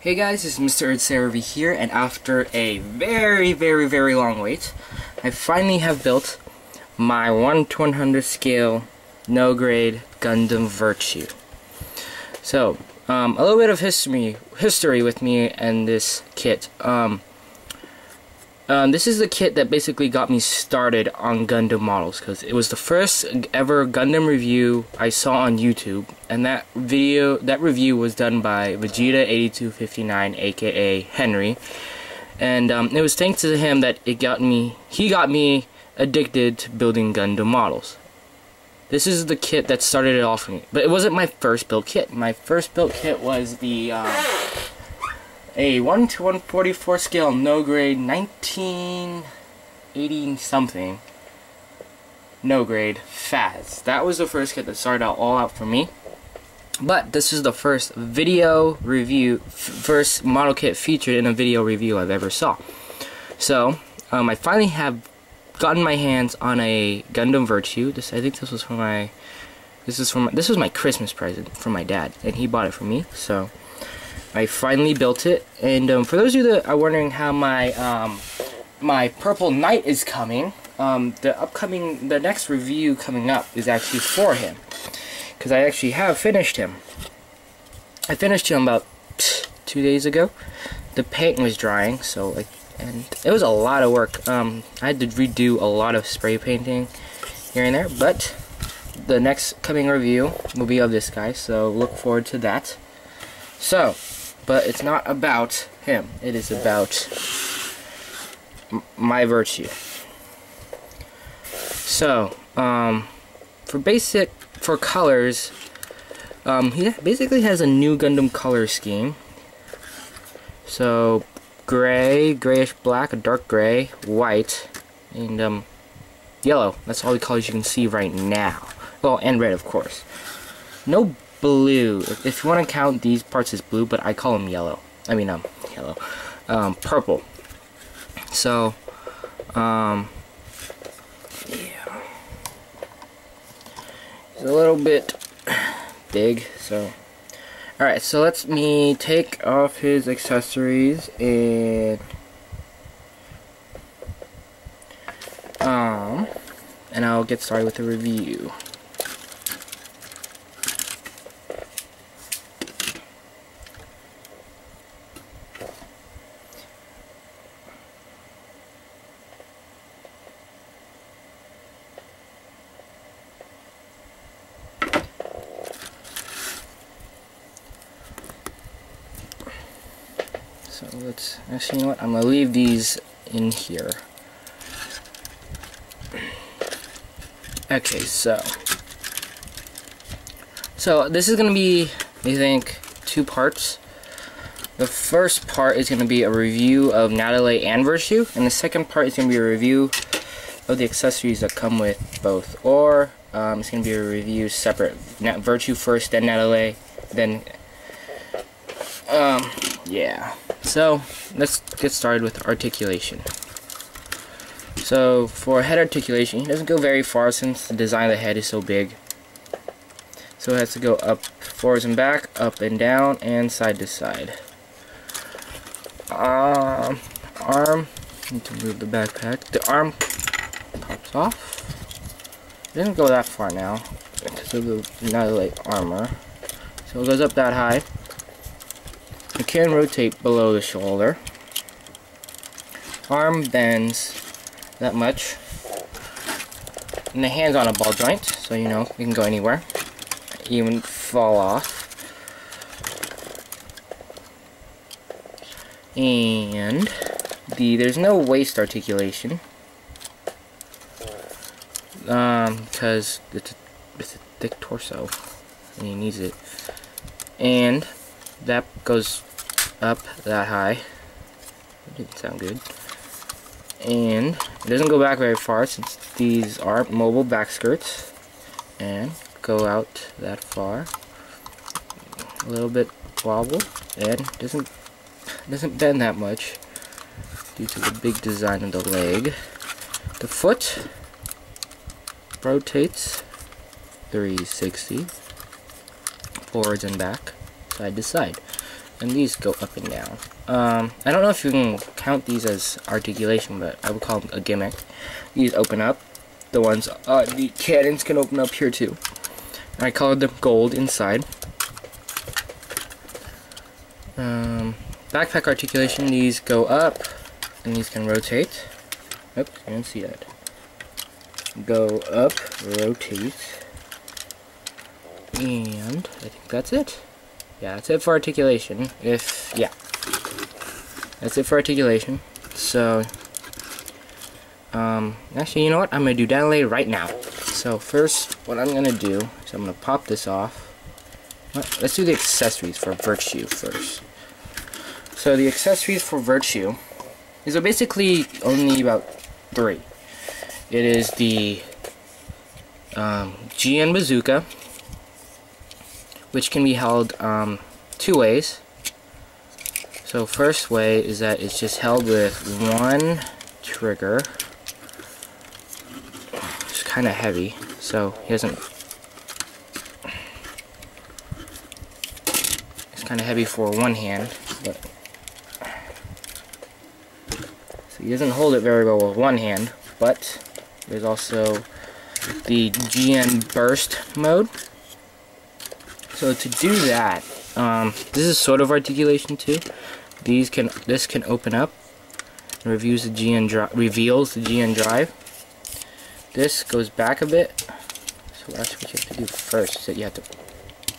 Hey guys, it's Mr. Earthsaver here, and after a very long wait, I finally have built my 1/100 scale no grade Gundam Virtue. So, a little bit of history with me and this kit. This is the kit that basically got me started on Gundam models, because it was the first ever Gundam review I saw on YouTube, and that review was done by Vegeta8259, aka Henry, and it was thanks to him that he got me addicted to building Gundam models. This is the kit that started it all for me, but it wasn't my first built kit. My first built kit was the a 1/144 scale no grade 1980 something no grade Faz. That was the first kit that started all out for me. But this is the first first model kit featured in a video review I've ever saw. So I finally have gotten my hands on a Gundam Virtue. I think this was my Christmas present from my dad, and he bought it for me. So I finally built it, and for those of you that are wondering how my my Purple Knight is coming, the next review coming up is actually for him, because I actually have finished him. I finished him about 2 days ago. The paint was drying, and it was a lot of work. I had to redo a lot of spray painting here and there, but the next coming review will be of this guy, so look forward to that. So, but it's not about him. It is about my Virtue. So, for colors, he basically has a new Gundam color scheme. So, gray, grayish black, a dark gray, white, and yellow. That's all the colors you can see right now. Well, and red, of course. No blue. If you want to count these parts as blue, but I call them yellow. I mean, yellow. Purple. So, yeah. It's a little bit big, so. Alright, so let me take off his accessories and I'll get started with the review. So actually, you know what, I'm gonna leave these in here. Okay, so this is gonna be, I think, 2 parts. The first part is gonna be a review of Nadleeh and Virtue, and the second part is gonna be a review of the accessories that come with both. Or it's gonna be a review separate. Virtue first, then Nadleeh, then yeah. So let's get started with articulation. So for head articulation, he doesn't go very far since the design of the head is so big. So it has to go up, forwards and back, up and down, and side to side. Arm, need to move the backpack. The arm pops off. It doesn't go that far now because of the Nadleeh armor. So it goes up that high. It can rotate below the shoulder. Arm bends that much. And the hand's on a ball joint, so you know, you can go anywhere. Even fall off. And there's no waist articulation. Because it's a thick torso. And he needs it. And that goes up that high. That didn't sound good. And it doesn't go back very far since these are mobile back skirts, and go out that far. A little bit wobble, and doesn't bend that much due to the big design of the leg. The foot rotates 360 forwards and back, side to side. and these go up and down. I don't know if you can count these as articulation, but I would call them a gimmick. These open up. The ones, the cannons can open up here too. I colored them gold inside. Backpack articulation, these go up, and these can rotate. Oops, I didn't see that. Go up, rotate, and I think that's it. Yeah, that's it for articulation. That's it for articulation. So, actually, you know what? I'm gonna do Nadleeh right now. So first, what I'm gonna do is I'm gonna pop this off. Let's do the accessories for Virtue first. So the accessories for Virtue is basically only about 3. It is the GN bazooka, which can be held 2 ways. So first way is that it's just held with one trigger. It's kind of heavy, so he doesn't. It's kind of heavy for one hand, but so he doesn't hold it very well with one hand. But there's also the GN burst mode. So to do that, this is sort of articulation too. This can open up and reveals the GN drive. This goes back a bit. So actually what you have to do first is that you have to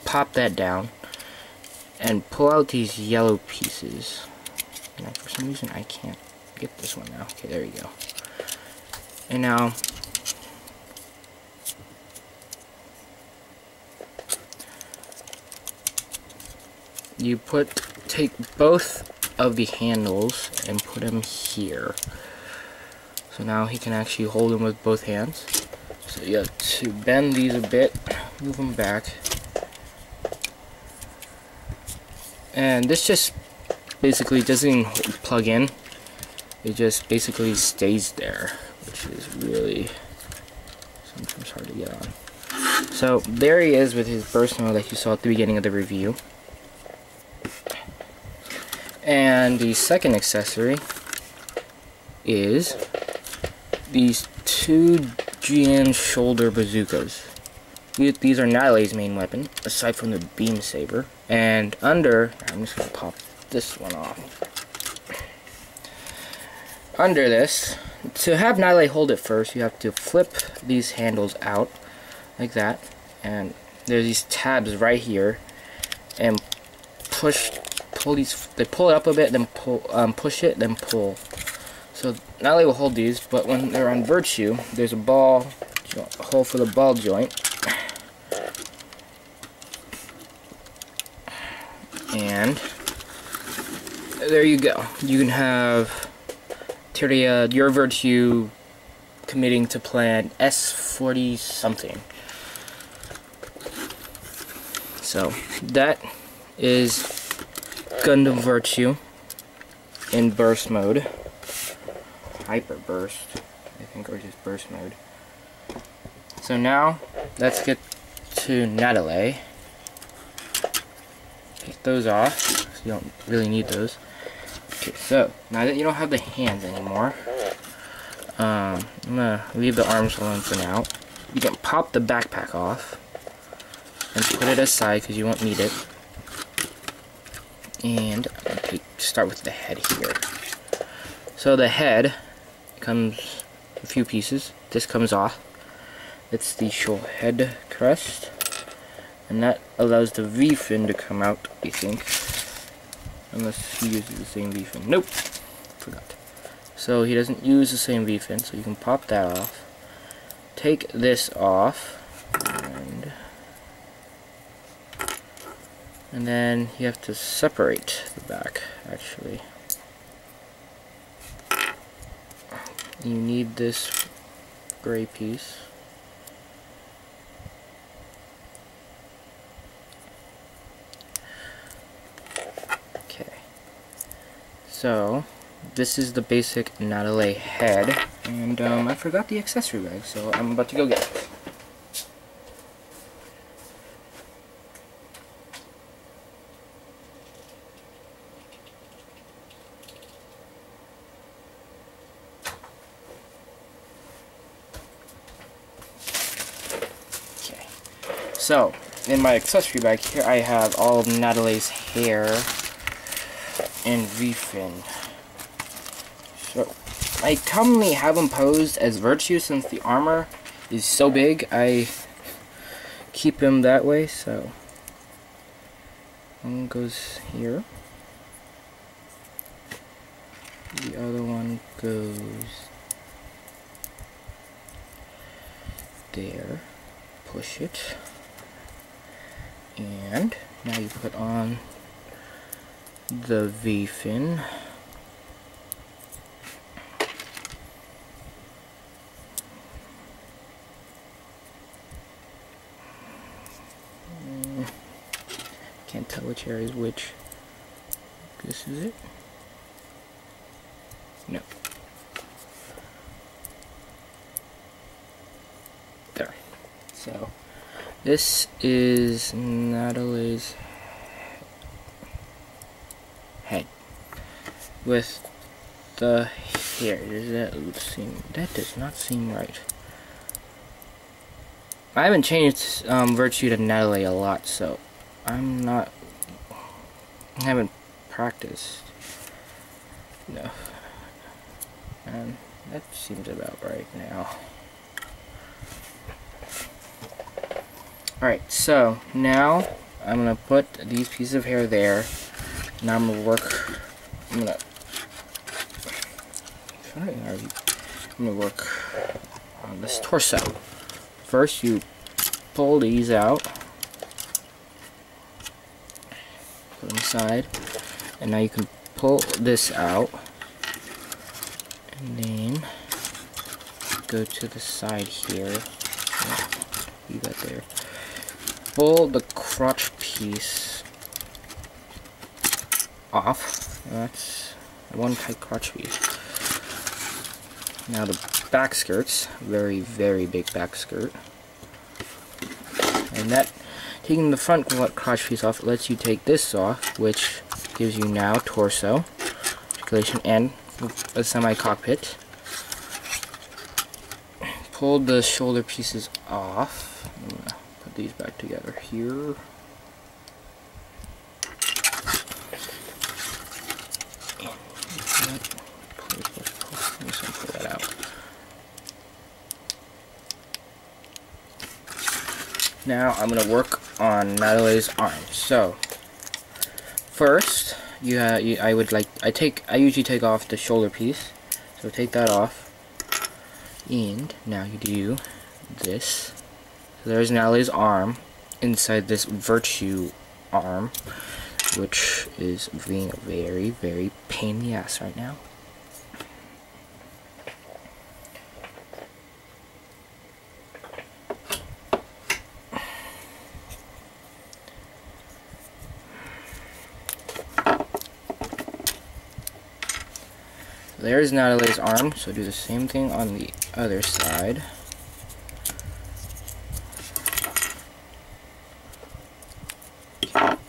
pop that down and pull out these yellow pieces. Now for some reason I can't get this one now. Okay, there you go. And now you take both of the handles and put them here. So now he can actually hold them with both hands. So you have to bend these a bit, move them back. And this just basically doesn't even plug in. It just basically stays there, which is really sometimes hard to get on. So there he is with his burst mode that you saw at the beginning of the review. And the second accessory is these 2 GN shoulder bazookas. These are Nadleeh's main weapon, aside from the beam saber. And under, I'm just going to pop this one off. Under this, to have Nadleeh hold it first, you have to flip these handles out like that, and there's these tabs right here, and pull these. They pull it up a bit, then push it, then pull. So Nadleeh will hold these, but when they're on Virtue, there's a hole for the ball joint, and there you go. You can have your Virtue committing to plan S40 something. So that is Gundam Virtue in burst mode, hyper burst, I think, or just burst mode. So now let's get to Nadleeh. Take those off, so you don't really need those. Okay, so now that you don't have the hands anymore, I'm gonna leave the arms alone for now. You can pop the backpack off and put it aside because you won't need it. And I'm gonna start with the head here. So the head comes a few pieces. This comes off. It's the head crest, and that allows the V fin to come out, I think. Unless he uses the same V fin. Nope, forgot. So he doesn't use the same V fin, so you can pop that off. Take this off, and then you have to separate the back, actually. You need this gray piece. Okay. So, this is the basic Nadleeh head, and I forgot the accessory bag, so I'm about to go get it. So, in my accessory bag here, I have all of Nadleeh's hair and V-fin. So, I commonly have them posed as Virtue since the armor is so big. I keep him that way, so one goes here. The other one goes there. Push it. And now you put on the V-fin. Can't tell which area is which. This is it? No. There. So, this is Nadleeh's head with the hair. Does that seem? That does not seem right. I haven't changed Virtue to Nadleeh a lot, so I haven't practiced. No. And that seems about right now. Alright, so now I'm gonna put these pieces of hair there. Now I'm gonna work on this torso. First you pull these out. Put them aside. And now you can pull this out. And then go to the side here. Yeah, leave that there. Pull the crotch piece off. That's one tight crotch piece. Now the back skirts, very, very big back skirt. And that, taking the front crotch piece off, lets you take this off, which gives you now torso, articulation, and a semi-cockpit. Pull the shoulder pieces off. I'm gonna put these back together here. Pull that out. Now I'm gonna work on Nadleeh's arms. So first, I usually take off the shoulder piece. So take that off. And now you do this. So there's Nadleeh's arm inside this Virtue arm, which is being a very, very pain in the ass right now. There's Nadleeh's arm, so do the same thing on the other side.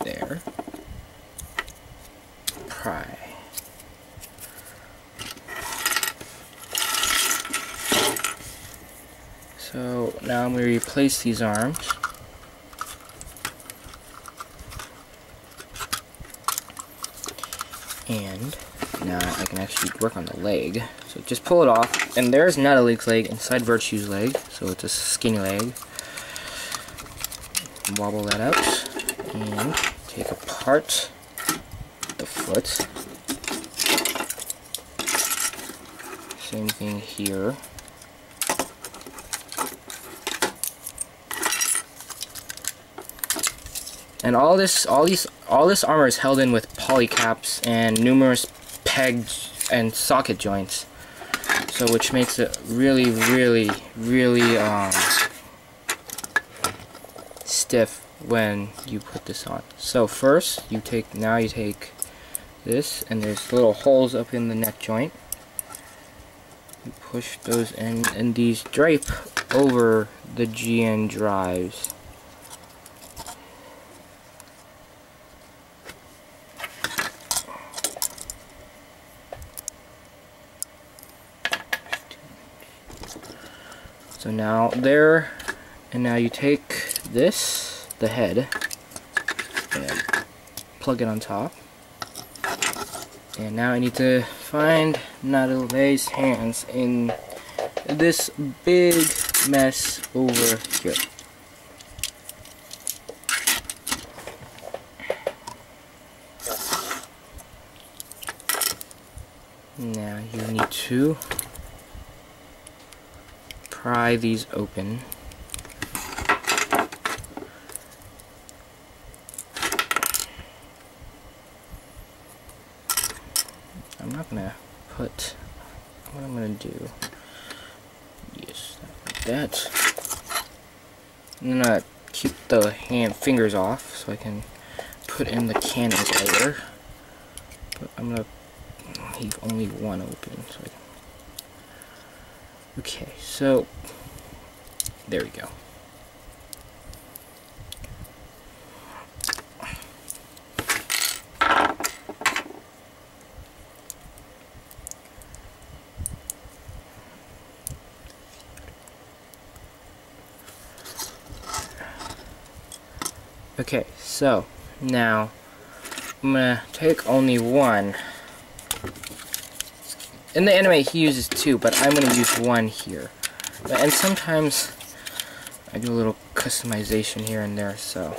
There. Pry. So now I'm going to replace these arms. And now I can actually work on the leg. So just pull it off, and there's Nadleeh's leg inside Virtue's leg, so it's a skinny leg. Wobble that out, and take apart the foot. Same thing here. And all this armor is held in with polycaps and numerous peg and socket joints, so which makes it really, really, really stiff when you put this on. So first you take this, and there's little holes up in the neck joint. You push those in, and these drape over the GN drives. So now there, and now you take this, the head, and plug it on top. And now I need to find Nadleeh's hands in this big mess over here. Now you need to pry these open. I'm not gonna put what I'm gonna do. Yes, like that. I'm gonna keep the fingers off so I can put in the cannons later. But I'm gonna leave only one open. So okay, so there we go. Okay, so now I'm gonna take only one. In the anime he uses two, but I'm gonna use one here. And sometimes I do a little customization here and there, so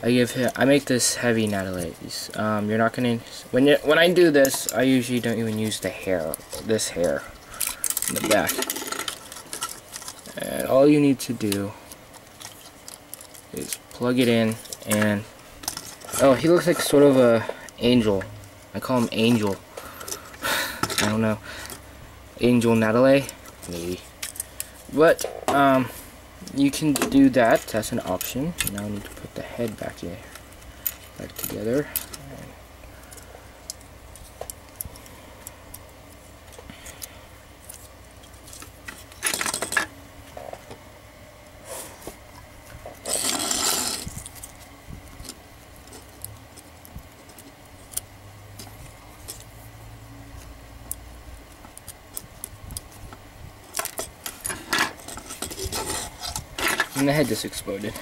I make this heavy Nadleeh. You're not gonna when I do this, I usually don't even use the hair, this hair in the back. And all you need to do is plug it in, and oh, he looks like sort of a angel. I call him Angel. I don't know. Angel Nadleeh? Maybe. But, you can do that. That's an option. Now I need to put the head back together. And the head just exploded.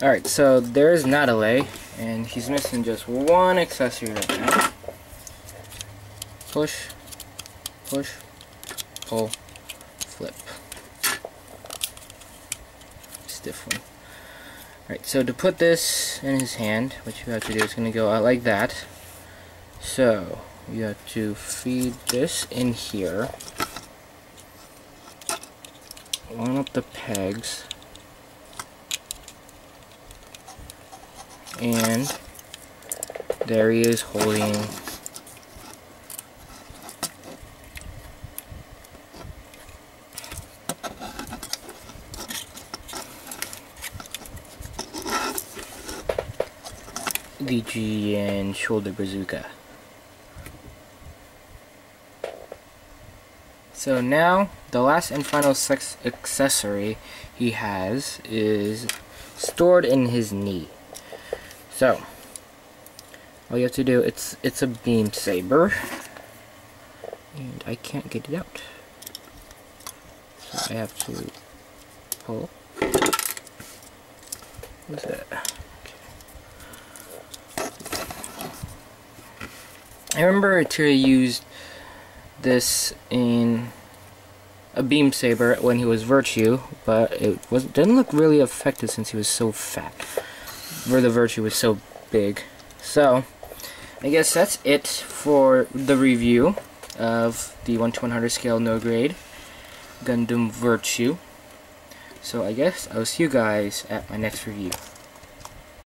Alright, so there's Nadleeh, and he's missing just one accessory right now. Push, push, pull, flip. Stiff one. Alright, so to put this in his hand, what you have to do is going to go out like that. So, you have to feed this in here. Line up the pegs. And there he is holding the G and shoulder bazooka. So now the last and final accessory he has is stored in his knee. So all you have to do, it's a beam saber, and I can't get it out, so I have to pull. What's that? Okay. I remember Tyria used this in a beam saber when he was Virtue, but it didn't look really effective since he was so fat. Where the Virtue was so big. So I guess that's it for the review of the 1/100 scale no grade Gundam Virtue. So I guess I'll see you guys at my next review.